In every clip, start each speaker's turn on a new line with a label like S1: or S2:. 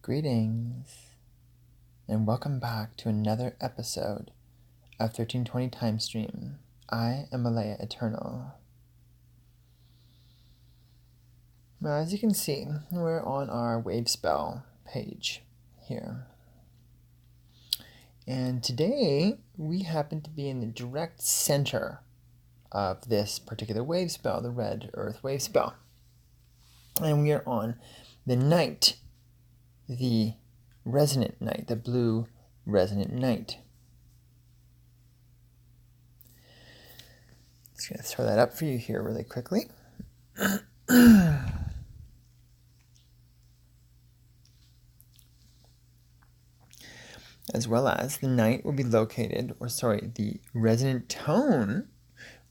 S1: Greetings, and welcome back to another episode of 1320 Time Stream. I am Malaya Eternal. Now, as you can see, we're on our Wavespell page here. And today, we happen to be in the direct center of this particular Wavespell, the Red Earth Wavespell. And we are on the night, the Resonant night, the blue Resonant night. Just going to throw that up for you here really quickly. As well as the night will be located, the resonant tone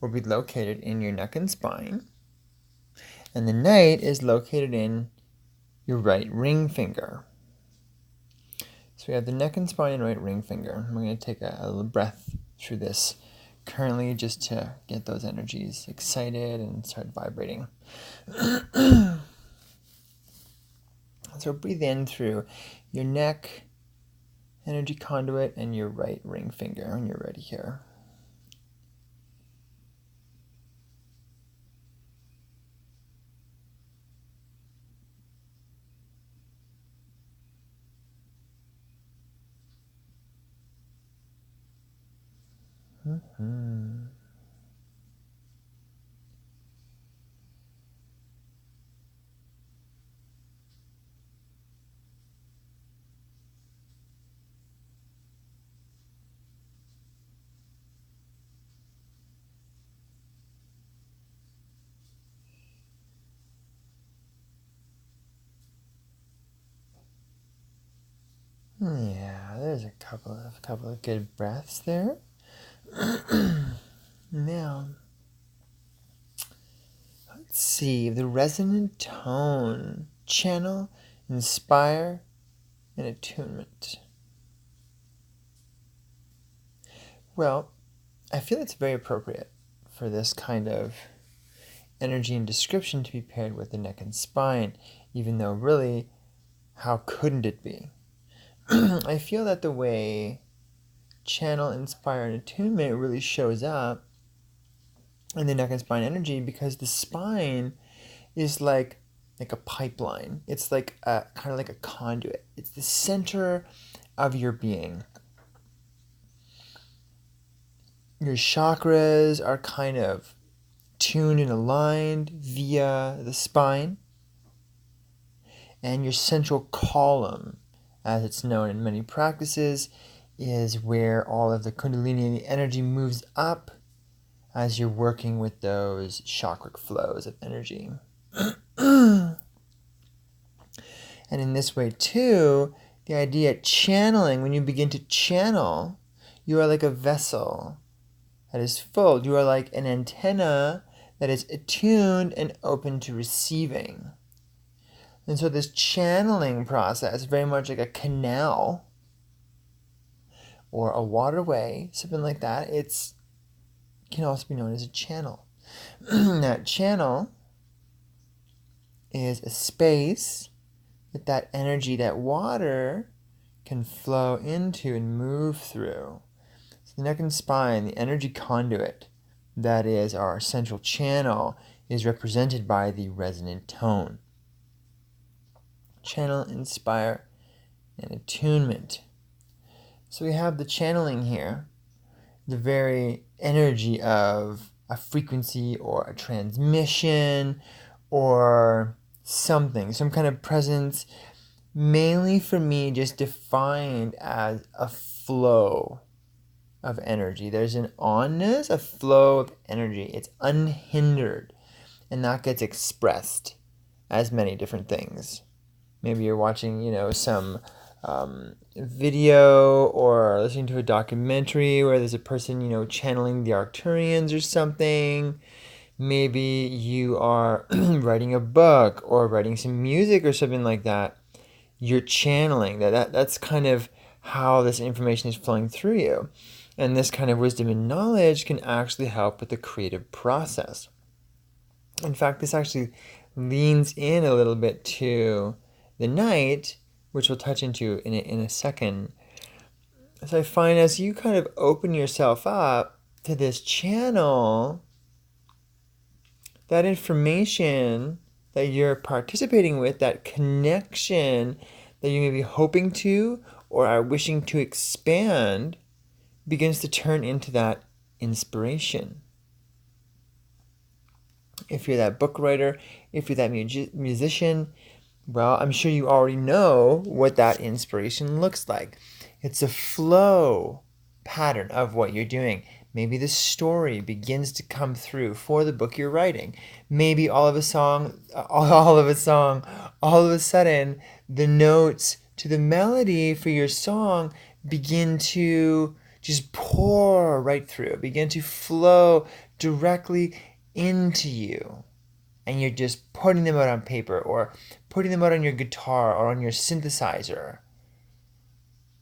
S1: will be located in your neck and spine. And the night is located in your right ring finger. So we have the neck and spine and right ring finger. We're going to take a little breath through this currently just to get those energies excited and start vibrating. So breathe in through your neck, energy conduit, and your right ring finger when you're ready here. Yeah, there's a couple of good breaths there. Now, let's see, the resonant tone, channel, inspire, and attunement. Well, I feel it's very appropriate for this kind of energy and description to be paired with the neck and spine, even though really, how couldn't it be? I feel that the way channel, inspire, and attunement really shows up in the neck and spine energy, because the spine is like a pipeline. It's like kind of like a conduit. It's the center of your being. Your chakras are kind of tuned and aligned via the spine. And your central column, as it's known in many practices, is where all of the kundalini and the energy moves up as you're working with those chakric flows of energy. And in this way too, the idea of channeling, when you begin to channel, you are like a vessel that is full. You are like an antenna that is attuned and open to receiving. And so this channeling process, very much like a canal or a waterway, something like that, it can also be known as a channel. That channel is a space that energy, that water, can flow into and move through. So the neck and spine, the energy conduit, that is our central channel, is represented by the resonant tone. Channel, inspire, and attunement. So we have the channeling here, the very energy of a frequency or a transmission or something, some kind of presence, mainly for me just defined as a flow of energy. There's an onness, a flow of energy. It's unhindered, and that gets expressed as many different things. Maybe you're watching, some video or listening to a documentary where there's a person, channeling the Arcturians or something. Maybe you are writing a book or writing some music or something like that. You're channeling. That's kind of how this information is flowing through you. And this kind of wisdom and knowledge can actually help with the creative process. In fact, this actually leans in a little bit to the night which we'll touch into in a second. So I find as you kind of open yourself up to this channel, that information that you're participating with, that connection that you may be hoping to or are wishing to expand, begins to turn into that inspiration. If you're that book writer, if you're that musician, well, I'm sure you already know what that inspiration looks like. It's a flow pattern of what you're doing. Maybe the story begins to come through for the book you're writing. Maybe all of a sudden, the notes to the melody for your song begin to just pour right through, begin to flow directly into you. And you're just putting them out on paper or putting them out on your guitar or on your synthesizer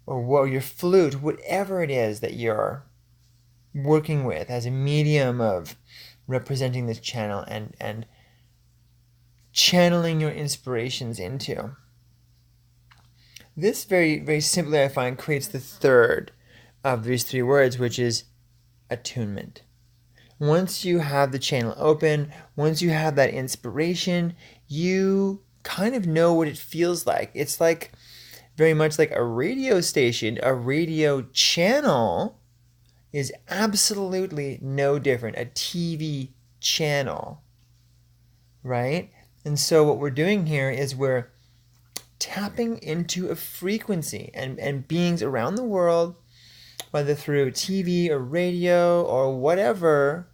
S1: or your flute, whatever it is that you're working with as a medium of representing this channel and channeling your inspirations into. This very, very simply, I find, creates the third of these three words, which is attunement. Once you have the channel open, once you have that inspiration, you kind of know what it feels like. It's like very much like a radio station. A radio channel is absolutely no different. A TV channel, right? And so what we're doing here is we're tapping into a frequency, and beings around the world, whether through TV or radio or whatever,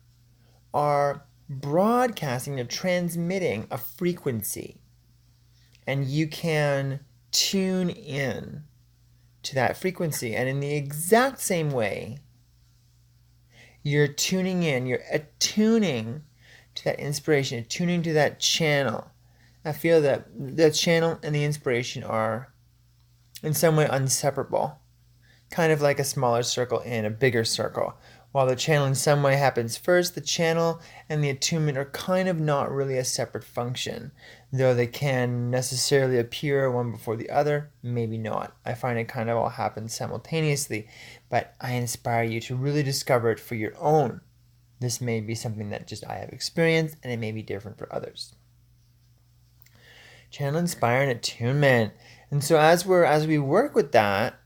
S1: are broadcasting or transmitting a frequency. And you can tune in to that frequency. And in the exact same way, you're tuning in, you're attuning to that inspiration, attuning to that channel. I feel that the channel and the inspiration are in some way inseparable. Kind of like a smaller circle in a bigger circle. While the channel in some way happens first, the channel and the attunement are kind of not really a separate function. Though they can necessarily appear one before the other, maybe not. I find it kind of all happens simultaneously, but I inspire you to really discover it for your own. This may be something that just I have experienced, and it may be different for others. Channel, inspire, and attunement. And so as we work with that,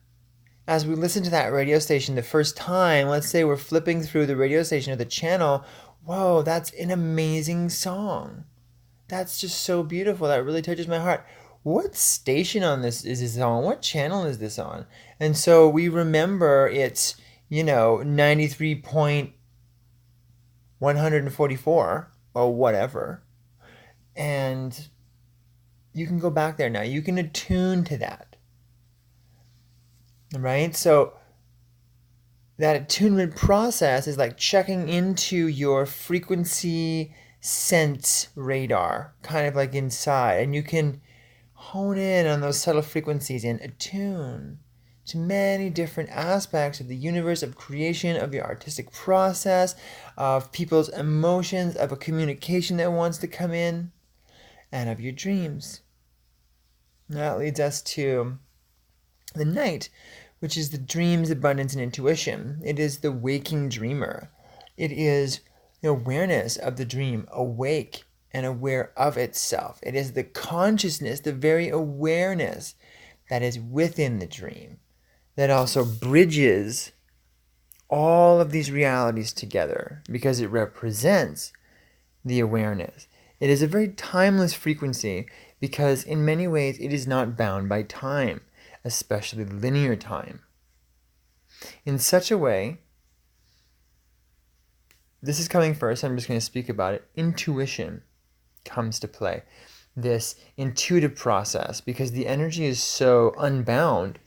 S1: as we listen to that radio station the first time, let's say we're flipping through the radio station or the channel, whoa, that's an amazing song. That's just so beautiful. That really touches my heart. What station on this is this on? What channel is this on? And so we remember it's, 93.144 or whatever. And you can go back there now. You can attune to that. Right? So that attunement process is like checking into your frequency sense radar, kind of like inside. And you can hone in on those subtle frequencies and attune to many different aspects of the universe, of creation, of your artistic process, of people's emotions, of a communication that wants to come in, and of your dreams. That leads us to the night, which is the dreams, abundance, and intuition. It is the waking dreamer. It is the awareness of the dream, awake and aware of itself. It is the consciousness, the very awareness that is within the dream, that also bridges all of these realities together because it represents the awareness. It is a very timeless frequency because in many ways it is not bound by time, especially linear time. In such a way, this is coming first, I'm just going to speak about it, intuition comes to play. This intuitive process, because the energy is so unbound.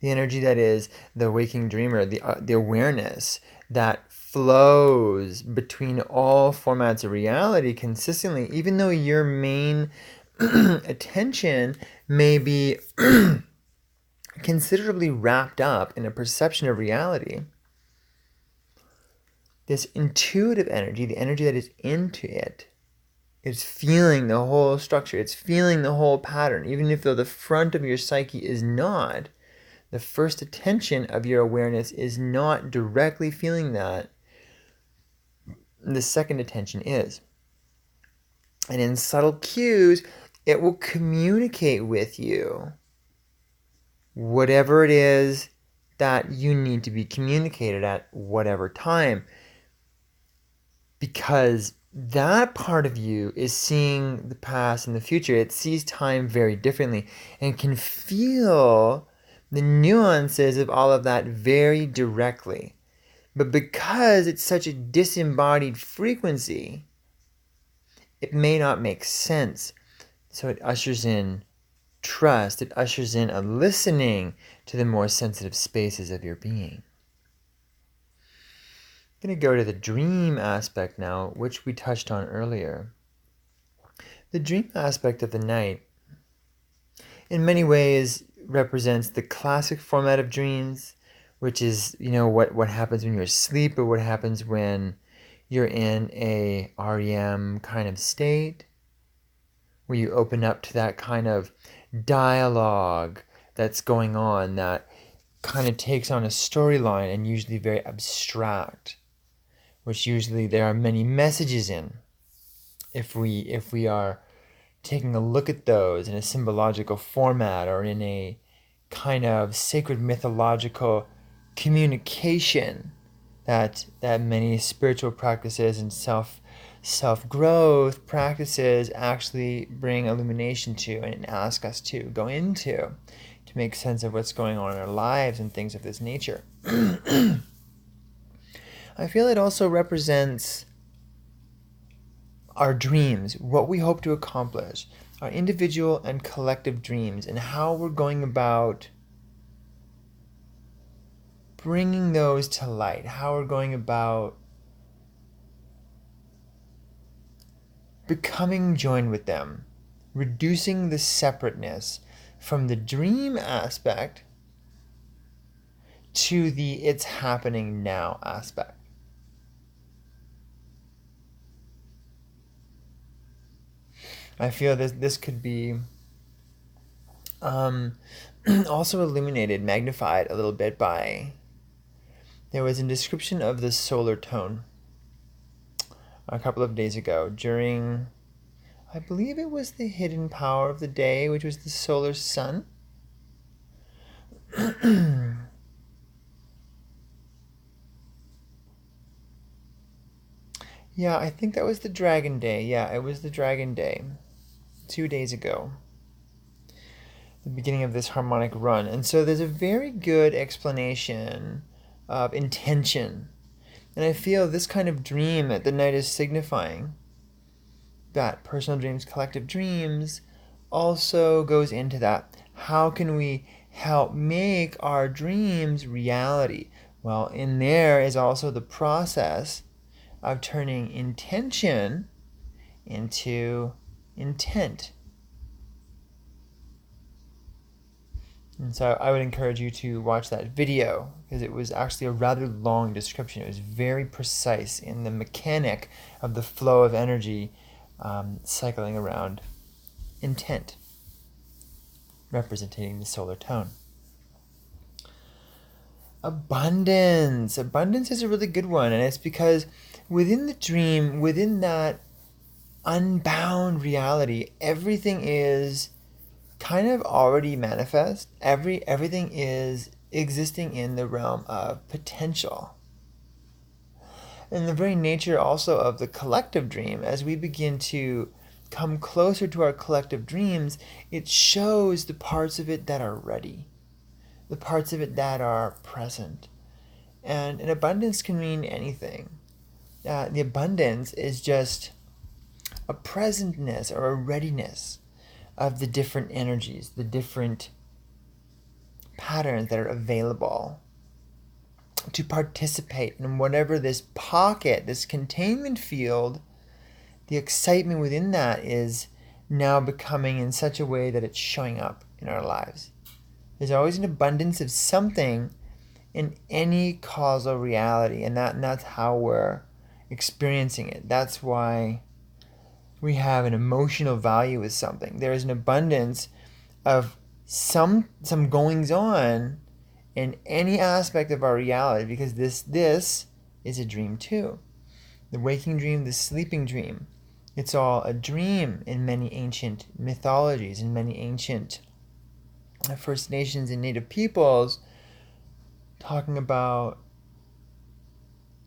S1: The energy that is the waking dreamer, the awareness that flows between all formats of reality consistently, even though your main attention may be considerably wrapped up in a perception of reality. This intuitive energy, the energy that is into it, It's feeling the whole structure. It's feeling the whole pattern. Even if though the front of your psyche is not, the first attention of your awareness is not directly feeling that. The second attention is. And in subtle cues, it will communicate with you whatever it is that you need to be communicated at whatever time. Because that part of you is seeing the past and the future. It sees time very differently and can feel the nuances of all of that very directly. But because it's such a disembodied frequency, it may not make sense. So it ushers in trust. It ushers in a listening to the more sensitive spaces of your being. I'm going to go to the dream aspect now, which we touched on earlier. The dream aspect of the night, in many ways, represents the classic format of dreams, which is, what happens when you're asleep, or what happens when you're in a REM kind of state, where you open up to that kind of dialogue that's going on that kind of takes on a storyline and usually very abstract, which usually there are many messages in. If we are taking a look at those in a symbological format or in a kind of sacred mythological communication that many spiritual practices and self-growth practices actually bring illumination to and ask us to go into to make sense of what's going on in our lives and things of this nature. I feel it also represents our dreams, what we hope to accomplish, our individual and collective dreams, and how we're going about bringing those to light, how we're going about becoming joined with them, reducing the separateness from the dream aspect to the it's happening now aspect. I feel this could be also illuminated, magnified a little bit by, there was a description of the solar tone a couple of days ago during, I believe it was the hidden power of the day, which was the solar sun. Yeah, I think that was the dragon day. Yeah, it was the dragon day 2 days ago, the beginning of this harmonic run. And so there's a very good explanation of intention. And I feel this kind of dream that the night is signifying, that personal dreams, collective dreams, also goes into that. How can we help make our dreams reality? Well, in there is also the process of turning intention into intent. And so I would encourage you to watch that video, because it was actually a rather long description. It was very precise in the mechanic of the flow of energy cycling around intent, representing the solar tone. Abundance. Abundance is a really good one, and it's because within the dream, within that unbound reality, everything is kind of already manifest. Everything is existing in the realm of potential. And the very nature also of the collective dream, as we begin to come closer to our collective dreams, it shows the parts of it that are ready, the parts of it that are present. And an abundance can mean anything. The abundance is just a presentness or a readiness of the different energies, the different patterns that are available to participate in whatever this pocket, this containment field, the excitement within that is now becoming in such a way that it's showing up in our lives. There's always an abundance of something in any causal reality, and that's how we're experiencing it. That's why We have an emotional value with something. There is an abundance of some goings on in any aspect of our reality, because this is a dream too. The waking dream, the sleeping dream. It's all a dream in many ancient mythologies, in many ancient First Nations and Native peoples, talking about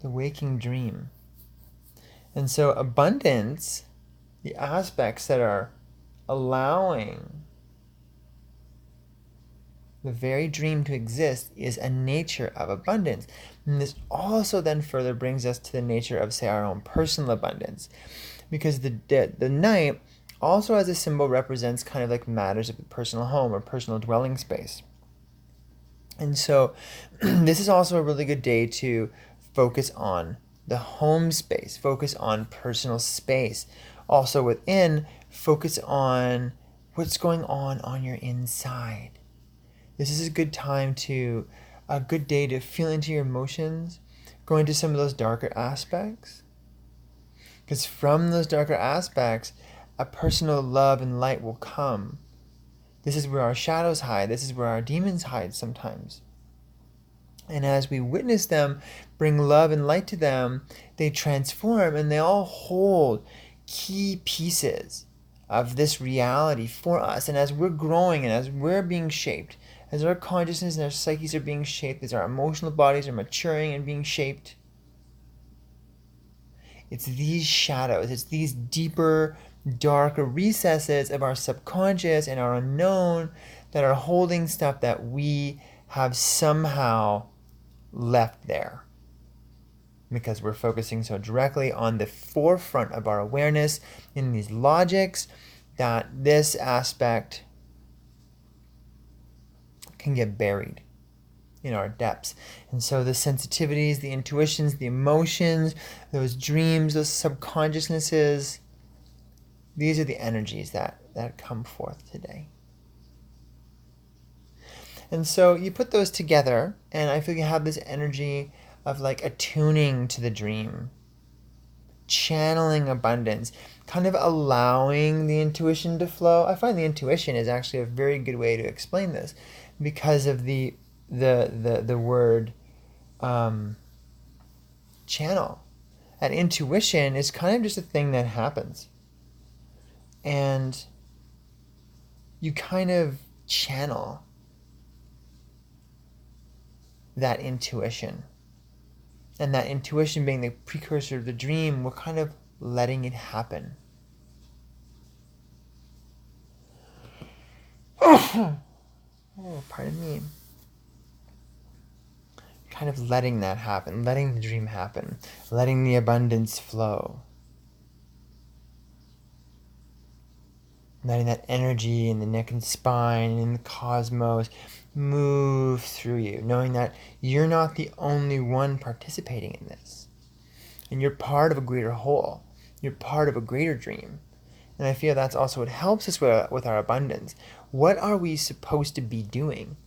S1: the waking dream. And so abundance, the aspects that are allowing the very dream to exist, is a nature of abundance. And this also then further brings us to the nature of, say, our own personal abundance. Because the night also as a symbol represents kind of like matters of the personal home or personal dwelling space. And so this is also a really good day to focus on the home space, focus on personal space. Also within, focus on what's going on your inside. This is a good day to feel into your emotions, go into some of those darker aspects. Because from those darker aspects, a personal love and light will come. This is where our shadows hide. This is where our demons hide sometimes. And as we witness them, bring love and light to them, they transform, and they all hold key pieces of this reality for us. And as we're growing and as we're being shaped, as our consciousness and our psyches are being shaped, as our emotional bodies are maturing and being shaped, it's these shadows, it's these deeper, darker recesses of our subconscious and our unknown that are holding stuff that we have somehow left there. Because we're focusing so directly on the forefront of our awareness in these logics, that this aspect can get buried in our depths. And so the sensitivities, the intuitions, the emotions, those dreams, those subconsciousnesses, these are the energies that come forth today. And so you put those together, and I feel you have this energy of like attuning to the dream, channeling abundance, kind of allowing the intuition to flow. I find the intuition is actually a very good way to explain this, because of the word channel. And intuition is kind of just a thing that happens, and you kind of channel that intuition. And that intuition being the precursor of the dream, we're kind of letting it happen. Oh, pardon me. Kind of letting that happen, letting the dream happen, letting the abundance flow. Letting that energy in the neck and spine and in the cosmos move through you, knowing that you're not the only one participating in this. And you're part of a greater whole. You're part of a greater dream. And I feel that's also what helps us with our abundance. What are we supposed to be doing?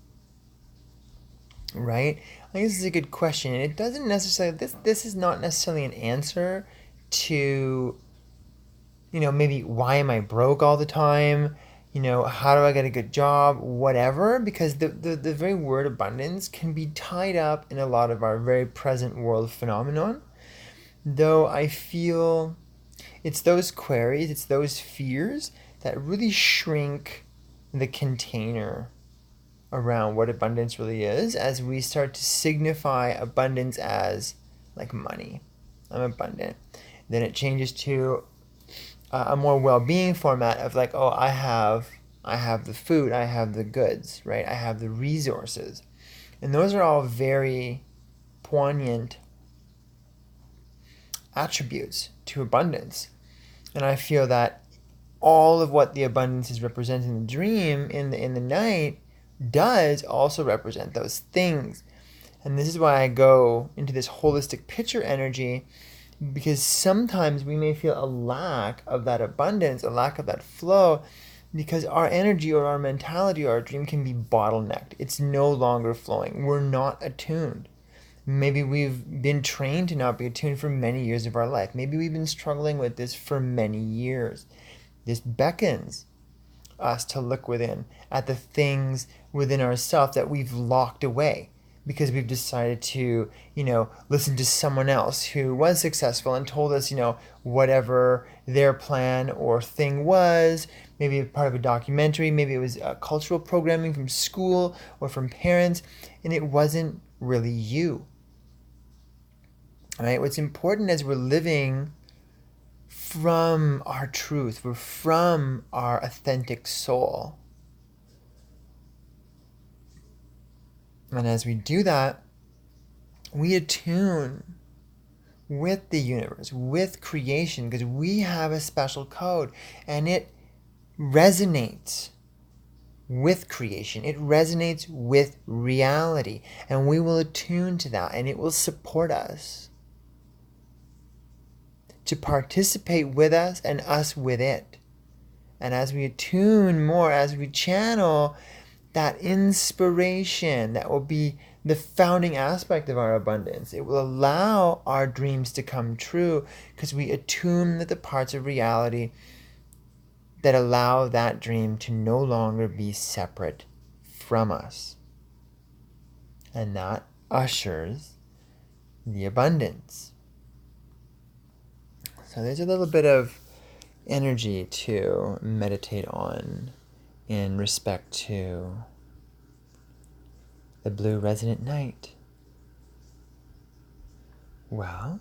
S1: Right? I think this is a good question. And it doesn't necessarily, this is not necessarily an answer to, maybe why am I broke all the time? How do I get a good job? Whatever, because the very word abundance can be tied up in a lot of our very present world phenomenon. Though I feel it's those queries, it's those fears that really shrink the container around what abundance really is, as we start to signify abundance as like money. I'm abundant. Then it changes to a more well-being format of like, oh, I have the food, I have the goods, right? I have the resources. And those are all very poignant attributes to abundance. And I feel that all of what the abundance is representing in the dream, in the night, does also represent those things. And this is why I go into this holistic picture energy, because sometimes we may feel a lack of that abundance, a lack of that flow, because our energy or our mentality or our dream can be bottlenecked. It's no longer flowing. We're not attuned. Maybe we've been trained to not be attuned for many years of our life. Maybe we've been struggling with this for many years. This beckons us to look within at the things within ourselves that we've locked away because we've decided to, listen to someone else who was successful and told us, whatever their plan or thing was, maybe part of a documentary, maybe it was cultural programming from school or from parents, and it wasn't really you. All right? What's important is we're living from our truth, we're from our authentic soul. And as we do that, we attune with the universe, with creation, because we have a special code and it resonates with creation. It resonates with reality. And we will attune to that and it will support us to participate with us and us with it. And as we attune more, as we channel that inspiration, that will be the founding aspect of our abundance. It will allow our dreams to come true because we attune with the parts of reality that allow that dream to no longer be separate from us. And that ushers the abundance. So there's a little bit of energy to meditate on in respect to the blue resonant night. Well,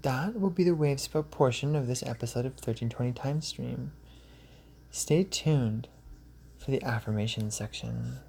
S1: that will be the Wavespell portion of this episode of 1320 Time Stream. Stay tuned for the affirmation section.